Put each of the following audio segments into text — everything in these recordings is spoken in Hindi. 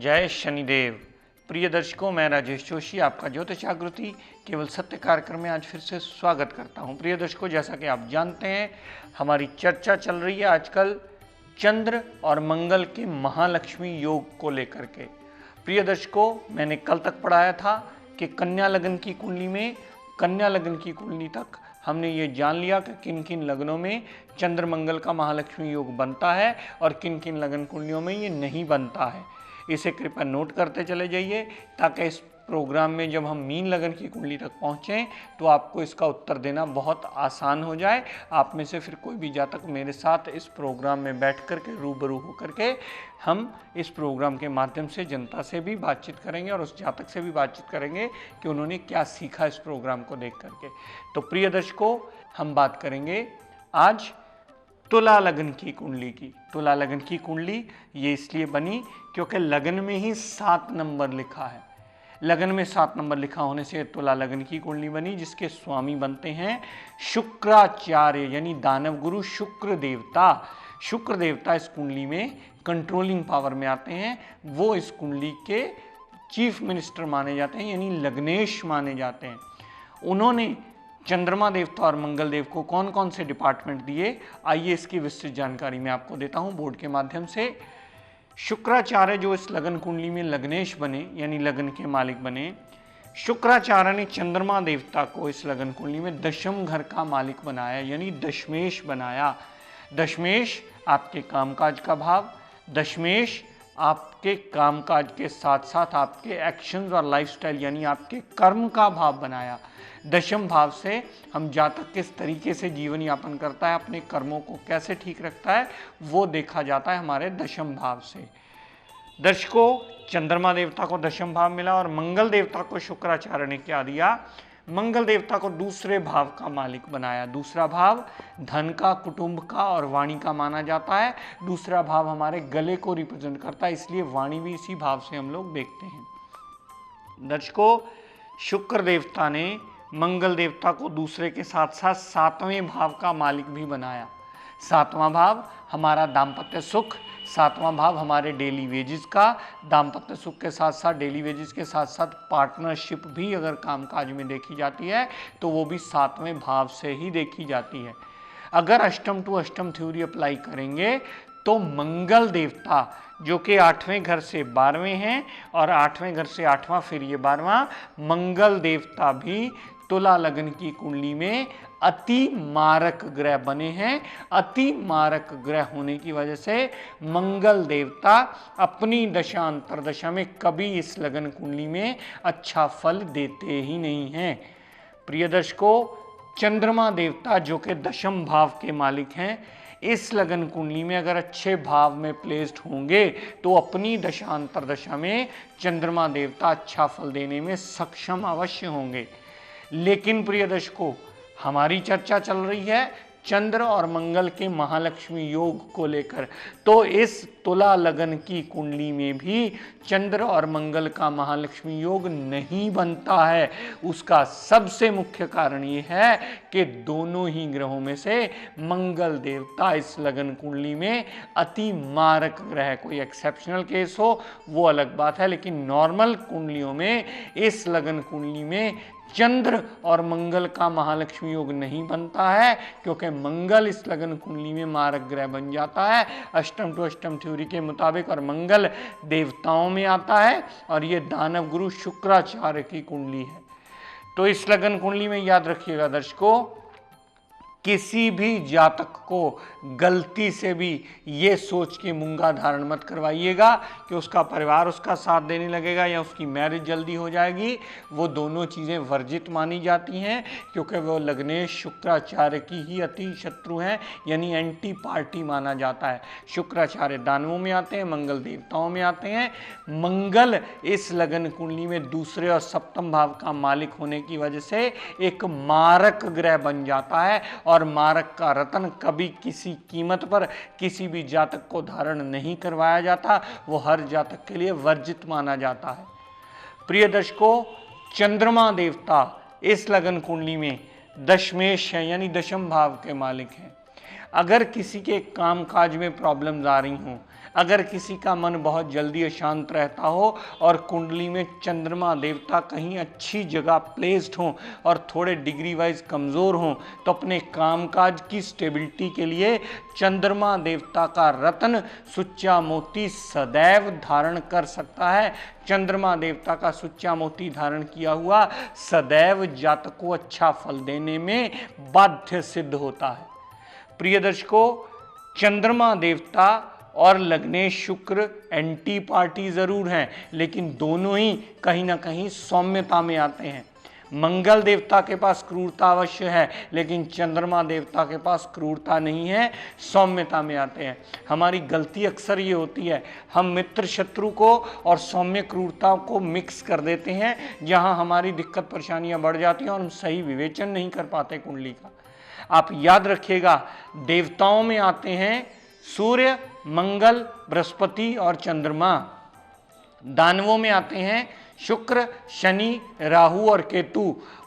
जय शनिदेव। प्रिय दर्शकों, मैं राजेश जोशी आपका ज्योतिष जागृति केवल सत्य कार्यक्रम में आज फिर से स्वागत करता हूं। प्रिय दर्शकों, जैसा कि आप जानते हैं, हमारी चर्चा चल रही है आजकल चंद्र और मंगल के महालक्ष्मी योग को लेकर के। प्रिय दर्शकों, मैंने कल तक पढ़ाया था कि कन्या लगन की कुंडली में, कन्या लगन की कुंडली तक हमने ये जान लिया कि किन किन लगनों में चंद्र मंगल का महालक्ष्मी योग बनता है और किन किन लगन कुंडलियों में ये नहीं बनता है। इसे कृपया नोट करते चले जाइए ताकि इस प्रोग्राम में जब हम मीन लगन की कुंडली तक पहुँचें तो आपको इसका उत्तर देना बहुत आसान हो जाए। आप में से फिर कोई भी जातक मेरे साथ इस प्रोग्राम में बैठ कर के रूबरू होकर के हम इस प्रोग्राम के माध्यम से जनता से भी बातचीत करेंगे और उस जातक से भी बातचीत करेंगे कि उन्होंने क्या सीखा इस प्रोग्राम को देख करके। तो प्रिय दर्शकों, हम बात करेंगे आज तुला लगन की कुंडली की। तुला लगन की कुंडली ये इसलिए बनी क्योंकि लगन में ही 7 नंबर लिखा है। लगन में 7 नंबर लिखा होने से तुला लगन की कुंडली बनी, जिसके स्वामी बनते हैं शुक्राचार्य, यानी दानव गुरु शुक्र देवता। शुक्र देवता इस कुंडली में कंट्रोलिंग पावर में आते हैं। वो इस कुंडली के चीफ मिनिस्टर माने जाते हैं, यानी लग्नेश माने जाते हैं। उन्होंने चंद्रमा देवता और मंगल देव को कौन कौन से डिपार्टमेंट दिए, आइए इसकी विस्तृत जानकारी मैं आपको देता हूं बोर्ड के माध्यम से। शुक्राचार्य जो इस लगन कुंडली में लग्नेश बने, यानी लगन के मालिक बने, शुक्राचार्य ने चंद्रमा देवता को इस लगन कुंडली में दशम घर का मालिक बनाया, यानी दशमेश बनाया। दशमेश आपके कामकाज का भाव, दशमेश आपके कामकाज के साथ साथ आपके एक्शंस और लाइफस्टाइल यानी आपके कर्म का भाव बनाया। दशम भाव से हम जातक किस तरीके से जीवन यापन करता है, अपने कर्मों को कैसे ठीक रखता है, वो देखा जाता है हमारे दशम भाव से। दर्शकों, चंद्रमा देवता को दशम भाव मिला और मंगल देवता को शुक्राचार्य ने क्या दिया, मंगल देवता को दूसरे भाव का मालिक बनाया। दूसरा भाव धन का, कुटुंब का और वाणी का माना जाता है। दूसरा भाव हमारे गले को रिप्रेजेंट करता है, इसलिए वाणी भी इसी भाव से हम लोग देखते हैं। दर्शकों, शुक्र देवता ने मंगल देवता को दूसरे के साथ साथ 7वें भाव का मालिक भी बनाया। 7वां भाव हमारा दाम्पत्य सुख, 7वां भाव हमारे डेली वेजेस का। दाम्पत्य सुख के साथ साथ डेली वेजेस के साथ साथ पार्टनरशिप भी अगर कामकाज में देखी जाती है तो वो भी 7वें भाव से ही देखी जाती है। अगर अष्टम टू अष्टम थ्योरी अप्लाई करेंगे तो मंगल देवता जो कि 8वें घर से 12वें हैं और 8वें घर से 8वां फिर ये 12वां, मंगल देवता भी तुला लगन की कुंडली में अति मारक ग्रह बने हैं। अति मारक ग्रह होने की वजह से मंगल देवता अपनी दशा अंतरदशा में कभी इस लगन कुंडली में अच्छा फल देते ही नहीं हैं। प्रिय दर्शकों, चंद्रमा देवता जो कि दशम भाव के मालिक हैं, इस लगन कुंडली में अगर अच्छे भाव में प्लेस्ड होंगे तो अपनी दशा अंतरदशा में चंद्रमा देवता अच्छा फल देने में सक्षम अवश्य होंगे। लेकिन प्रिय दर्शकों, हमारी चर्चा चल रही है चंद्र और मंगल के महालक्ष्मी योग को लेकर। तो इस तुला लगन की कुंडली में भी चंद्र और मंगल का महालक्ष्मी योग नहीं बनता है। उसका सबसे मुख्य कारण ये है कि दोनों ही ग्रहों में से मंगल देवता इस लगन कुंडली में अति मारक ग्रह। कोई एक्सेप्शनल केस हो वो अलग बात है, लेकिन नॉर्मल कुंडलियों में इस लगन कुंडली में चंद्र और मंगल का महालक्ष्मी योग नहीं बनता है, क्योंकि मंगल इस लगन कुंडली में मारक ग्रह बन जाता है अष्टम टू अष्टम थ्योरी के मुताबिक, और मंगल देवताओं में आता है और ये दानव गुरु शुक्राचार्य की कुंडली है। तो इस लगन कुंडली में याद रखिएगा दर्शकों, किसी भी जातक को गलती से भी ये सोच के मूंगा धारण मत करवाइएगा कि उसका परिवार उसका साथ देने लगेगा या उसकी मैरिज जल्दी हो जाएगी। वो दोनों चीज़ें वर्जित मानी जाती हैं, क्योंकि वो लग्नेश शुक्राचार्य की ही अति शत्रु हैं, यानी एंटी पार्टी माना जाता है। शुक्राचार्य दानवों में आते हैं, मंगल देवताओं में आते हैं। मंगल इस लगन कुंडली में दूसरे और सप्तम भाव का मालिक होने की वजह से एक मारक ग्रह बन जाता है, और मारक का रत्न कभी किसी कीमत पर किसी भी जातक को धारण नहीं करवाया जाता, वो हर जातक के लिए वर्जित माना जाता है। प्रिय दर्शकों, चंद्रमा देवता इस लगन कुंडली में दशमेश है, यानी दशम भाव के मालिक हैं। अगर किसी के काम काज में प्रॉब्लम्स आ रही हों, अगर किसी का मन बहुत जल्दी अशांत रहता हो और कुंडली में चंद्रमा देवता कहीं अच्छी जगह प्लेस्ड हों और थोड़े डिग्री वाइज कमज़ोर हों, तो अपने कामकाज की स्टेबिलिटी के लिए चंद्रमा देवता का रत्न सुच्चा मोती सदैव धारण कर सकता है। चंद्रमा देवता का सुच्चा मोती धारण किया हुआ सदैव जातक को अच्छा फल देने में बाध्य सिद्ध होता है। प्रिय दर्शकों, चंद्रमा देवता और लग्नेश शुक्र एंटी पार्टी जरूर हैं, लेकिन दोनों ही कहीं ना कहीं सौम्यता में आते हैं। मंगल देवता के पास क्रूरता अवश्य है, लेकिन चंद्रमा देवता के पास क्रूरता नहीं है, सौम्यता में आते हैं। हमारी गलती अक्सर ये होती है, हम मित्र शत्रु को और सौम्य क्रूरता को मिक्स कर देते हैं, जहां हमारी दिक्कत परेशानियां बढ़ जाती हैं और हम सही विवेचन नहीं कर पाते कुंडली का। आप याद रखिएगा, देवताओं में आते हैं सूर्य, मंगल, बृहस्पति और चंद्रमा। दानवों में आते हैं शुक्र, शनि, राहु और केतु।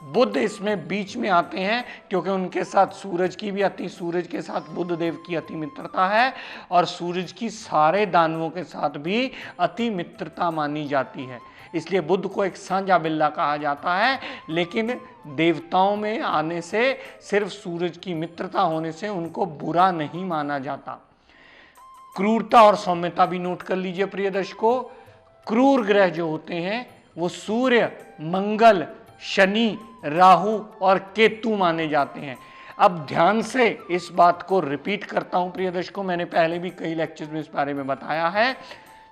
बुध इसमें बीच में आते हैं, क्योंकि उनके साथ सूरज की भी सूरज के साथ बुध देव की अति मित्रता है और सूरज की सारे दानवों के साथ भी अति मित्रता मानी जाती है, इसलिए बुध को एक साझा बिल्ला कहा जाता है। लेकिन देवताओं में आने से, सिर्फ सूरज की मित्रता होने से उनको बुरा नहीं माना जाता। क्रूरता और सौम्यता भी नोट कर लीजिए प्रिय दर्शकों। क्रूर ग्रह जो होते हैं वो सूर्य, मंगल, शनि, राहु और केतु माने जाते हैं। अब ध्यान से इस बात को रिपीट करता हूं प्रिय दर्शकों, मैंने पहले भी कई लेक्चर्स में इस बारे में बताया है।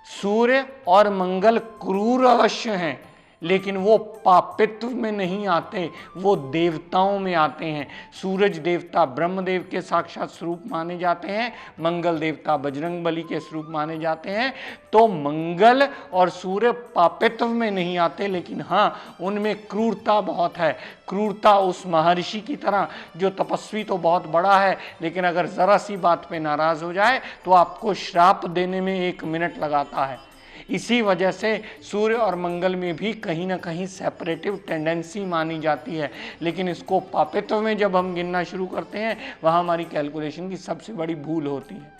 सूर्य और मंगल क्रूर अवश्य हैं, लेकिन वो पापित्व में नहीं आते, वो देवताओं में आते हैं। सूरज देवता ब्रह्मदेव के साक्षात स्वरूप माने जाते हैं, मंगल देवता बजरंगबली के स्वरूप माने जाते हैं। तो मंगल और सूर्य पापित्व में नहीं आते, लेकिन हाँ, उनमें क्रूरता बहुत है। क्रूरता उस महर्षि की तरह जो तपस्वी तो बहुत बड़ा है, लेकिन अगर जरा सी बात पे नाराज हो जाए तो आपको श्राप देने में 1 मिनट लगाता है। इसी वजह से सूर्य और मंगल में भी कहीं ना कहीं सेपरेटिव टेंडेंसी मानी जाती है, लेकिन इसको पापित्व में जब हम गिनना शुरू करते हैं, वहाँ हमारी कैलकुलेशन की सबसे बड़ी भूल होती है।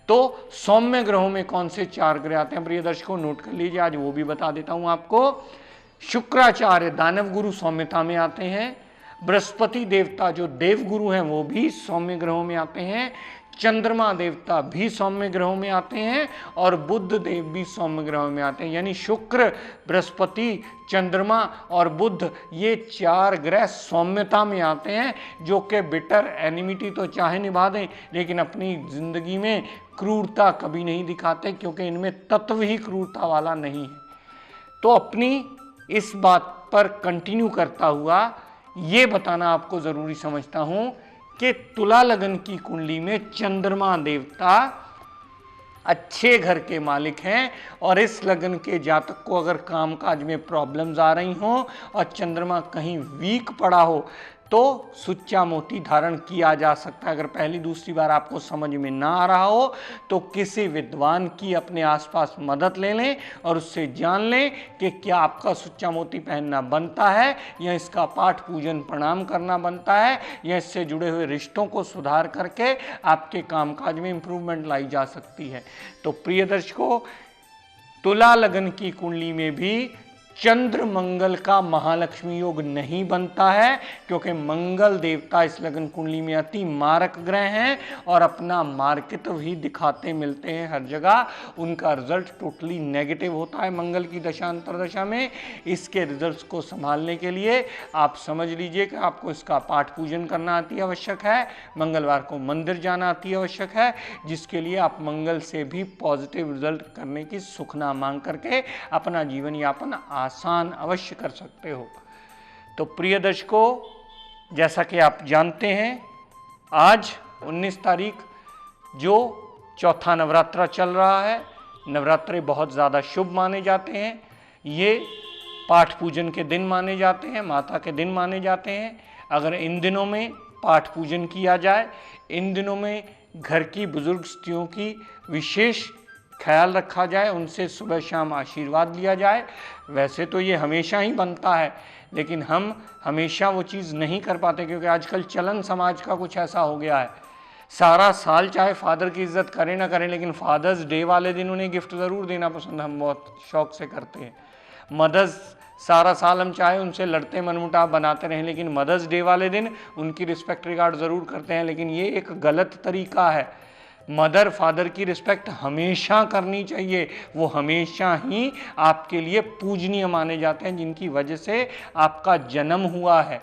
तो सौम्य ग्रहों में कौन से 4 ग्रह आते हैं प्रिय दर्शकों, नोट कर लीजिए, आज वो भी बता देता हूँ आपको। शुक्राचार्य दानव गुरु सौम्यता में आते हैं। बृहस्पति देवता जो देव गुरु हैं वो भी सौम्य ग्रहों में आते हैं। चंद्रमा देवता भी सौम्य ग्रहों में आते हैं और बुध देव भी सौम्य ग्रहों में आते हैं। यानी शुक्र, बृहस्पति, चंद्रमा और बुध, ये 4 ग्रह सौम्यता में आते हैं, जो कि बिटर एनिमिटी तो चाहे निभा दें, लेकिन अपनी जिंदगी में क्रूरता कभी नहीं दिखाते, क्योंकि इनमें तत्व ही क्रूरता वाला नहीं है। तो अपनी इस बात पर कंटिन्यू करता हुआ ये बताना आपको जरूरी समझता हूं कि तुला लगन की कुंडली में चंद्रमा देवता अच्छे घर के मालिक हैं, और इस लगन के जातक को अगर कामकाज में प्रॉब्लम्स आ रही हों और चंद्रमा कहीं वीक पड़ा हो, तो सुच्चा मोती धारण किया जा सकता है। अगर पहली दूसरी बार आपको समझ में ना आ रहा हो तो किसी विद्वान की अपने आसपास मदद ले लें और उससे जान लें कि क्या आपका सुच्चा मोती पहनना बनता है, या इसका पाठ पूजन प्रणाम करना बनता है, या इससे जुड़े हुए रिश्तों को सुधार करके आपके कामकाज में इंप्रूवमेंट लाई जा सकती है। तो प्रिय दर्शकों, तुला लगन की कुंडली में भी चंद्र मंगल का महालक्ष्मी योग नहीं बनता है, क्योंकि मंगल देवता इस लगन कुंडली में अति मारक ग्रह हैं और अपना मार्कित्व ही दिखाते मिलते हैं हर जगह। उनका रिजल्ट टोटली नेगेटिव होता है मंगल की दशा अंतरदशा में। इसके रिजल्ट्स को संभालने के लिए आप समझ लीजिए कि आपको इसका पाठ पूजन करना अति आवश्यक है, मंगलवार को मंदिर जाना अति आवश्यक है, जिसके लिए आप मंगल से भी पॉजिटिव रिजल्ट करने की सुखना मांग करके अपना जीवन यापन आसान अवश्य कर सकते हो। तो प्रिय दर्शकों, जैसा कि आप जानते हैं, आज 19 तारीख जो चौथा नवरात्रा चल रहा है, नवरात्रे बहुत ज़्यादा शुभ माने जाते हैं। ये पाठ पूजन के दिन माने जाते हैं, माता के दिन माने जाते हैं। अगर इन दिनों में पाठ पूजन किया जाए, इन दिनों में घर की बुजुर्ग स्त्रियों की विशेष ख्याल रखा जाए, उनसे सुबह शाम आशीर्वाद लिया जाए। वैसे तो ये हमेशा ही बनता है, लेकिन हम हमेशा वो चीज़ नहीं कर पाते, क्योंकि आजकल चलन समाज का कुछ ऐसा हो गया है। सारा साल चाहे फादर की इज्जत करें ना करें, लेकिन फादर्स डे वाले दिन उन्हें गिफ्ट ज़रूर देना पसंद हम बहुत शौक से करते हैं। मदर्स सारा साल हम चाहे उनसे लड़ते मनमुटाव बनाते रहें, लेकिन मदर्स डे वाले दिन उनकी रिस्पेक्ट रिगार्ड ज़रूर करते हैं। लेकिन ये एक गलत तरीका है। मदर फादर की रिस्पेक्ट हमेशा करनी चाहिए, वो हमेशा ही आपके लिए पूजनीय माने जाते हैं, जिनकी वजह से आपका जन्म हुआ है।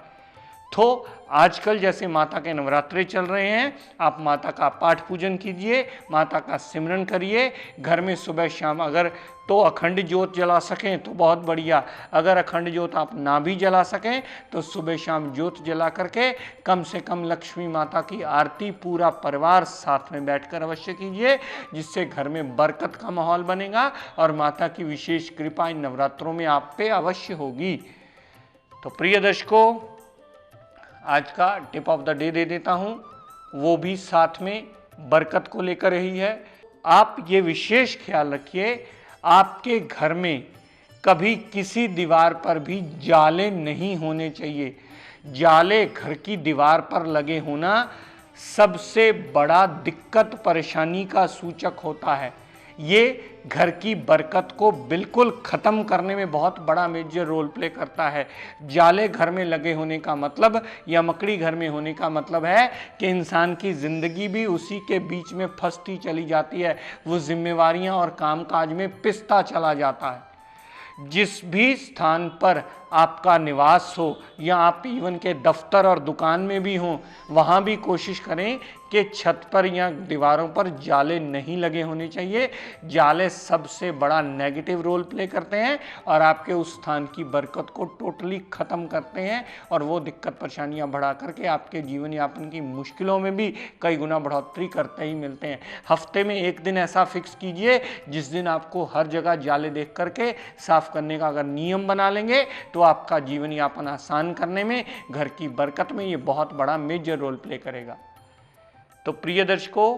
तो आजकल जैसे माता के नवरात्रे चल रहे हैं, आप माता का पाठ पूजन कीजिए, माता का सिमरन करिए घर में सुबह शाम। अगर तो अखंड ज्योत जला सकें तो बहुत बढ़िया, अगर अखंड ज्योत आप ना भी जला सकें तो सुबह शाम ज्योत जला करके कम से कम लक्ष्मी माता की आरती पूरा परिवार साथ में बैठकर अवश्य कीजिए, जिससे घर में बरकत का माहौल बनेगा और माता की विशेष कृपा इन नवरात्रों में आप पे अवश्य होगी। तो प्रिय दर्शकों, आज का tip of the day they देता हूँ, वो भी साथ में बरकत को लेकर ही है। आप ये विशेष ख्याल रखिए, आपके घर में कभी किसी दीवार पर भी जाले नहीं होने चाहिए। जाले घर की दीवार पर लगे होना सबसे बड़ा दिक्कत परेशानी का सूचक होता है। ये घर की बरकत को बिल्कुल ख़त्म करने में बहुत बड़ा मेजर रोल प्ले करता है। जाले घर में लगे होने का मतलब या मकड़ी घर में होने का मतलब है कि इंसान की ज़िंदगी भी उसी के बीच में फंसती चली जाती है, वो जिम्मेवारियां और कामकाज में पिसता चला जाता है। जिस भी स्थान पर आपका निवास हो या आप इवन के दफ्तर और दुकान में भी हों, वहाँ भी कोशिश करें कि छत पर या दीवारों पर जाले नहीं लगे होने चाहिए। जाले सबसे बड़ा नेगेटिव रोल प्ले करते हैं और आपके उस स्थान की बरकत को टोटली ख़त्म करते हैं, और वो दिक्कत परेशानियां बढ़ा करके आपके जीवन यापन की मुश्किलों में भी कई गुना बढ़ोतरी करते ही मिलते हैं। हफ्ते में एक दिन ऐसा फिक्स कीजिए जिस दिन आपको हर जगह जाले देख करके साफ करने का अगर नियम बना लेंगे तो आपका जीवन यापन आसान करने में, घर की बरकत में ये बहुत बड़ा मेजर रोल प्ले करेगा। तो प्रिय दर्शकों,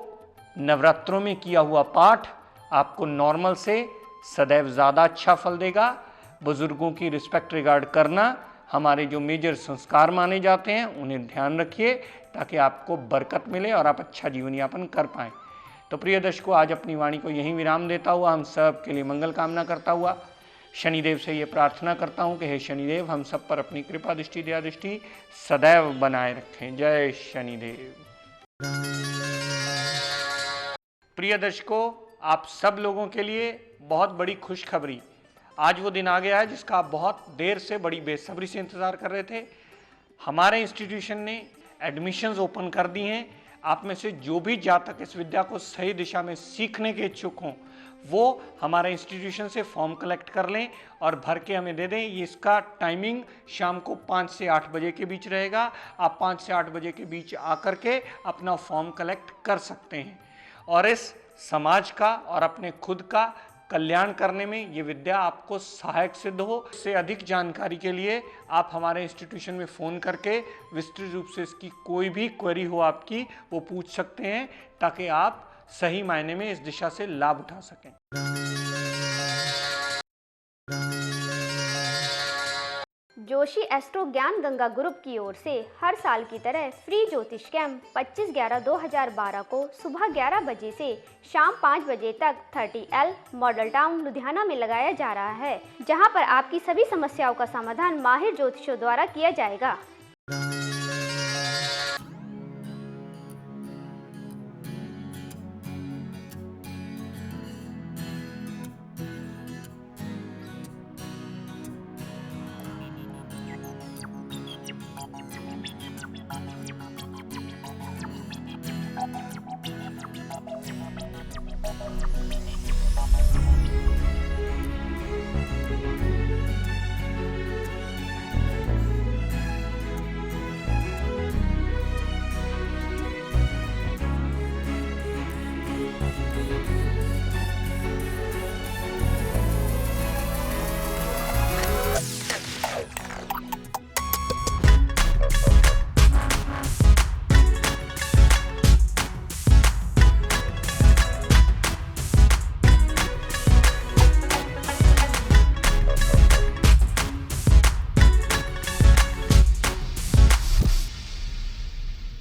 नवरात्रों में किया हुआ पाठ आपको नॉर्मल से सदैव ज़्यादा अच्छा फल देगा। बुजुर्गों की रिस्पेक्ट रिगार्ड करना हमारे जो मेजर संस्कार माने जाते हैं, उन्हें ध्यान रखिए ताकि आपको बरकत मिले और आप अच्छा जीवन यापन कर पाएँ। तो प्रिय दर्शकों, आज अपनी वाणी को यहीं विराम देता हुआ हम सब के लिए मंगल कामना करता हुआ शनिदेव से ये प्रार्थना करता हूँ कि हे शनिदेव, हम सब पर अपनी कृपा दृष्टि दया दृष्टि सदैव बनाए रखें। जय शनिदेव। प्रिय दर्शकों, आप सब लोगों के लिए बहुत बड़ी खुशखबरी, आज वो दिन आ गया है जिसका आप बहुत देर से बड़ी बेसब्री से इंतज़ार कर रहे थे। हमारे इंस्टीट्यूशन ने एडमिशन्स ओपन कर दी हैं। आप में से जो भी जातक इस विद्या को सही दिशा में सीखने के इच्छुक हों, वो हमारे इंस्टीट्यूशन से फॉर्म कलेक्ट कर लें और भर के हमें दे दें। ये इसका टाइमिंग शाम को 5 से 8 बजे के बीच रहेगा। आप 5 से 8 बजे के बीच आकर के अपना फॉर्म कलेक्ट कर सकते हैं और इस समाज का और अपने खुद का कल्याण करने में ये विद्या आपको सहायक सिद्ध हो। इससे अधिक जानकारी के लिए आप हमारे इंस्टीट्यूशन में फ़ोन करके विस्तृत रूप से इसकी कोई भी क्वेरी हो आपकी, वो पूछ सकते हैं ताकि आप सही मायने में इस दिशा से लाभ उठा सकें। जोशी एस्ट्रो ज्ञान गंगा ग्रुप की ओर से हर साल की तरह फ्री ज्योतिष कैंप 25/11/2012 को सुबह 11 बजे से शाम 5 बजे तक 30L मॉडल टाउन लुधियाना में लगाया जा रहा है, जहां पर आपकी सभी समस्याओं का समाधान माहिर ज्योतिषियों द्वारा किया जाएगा।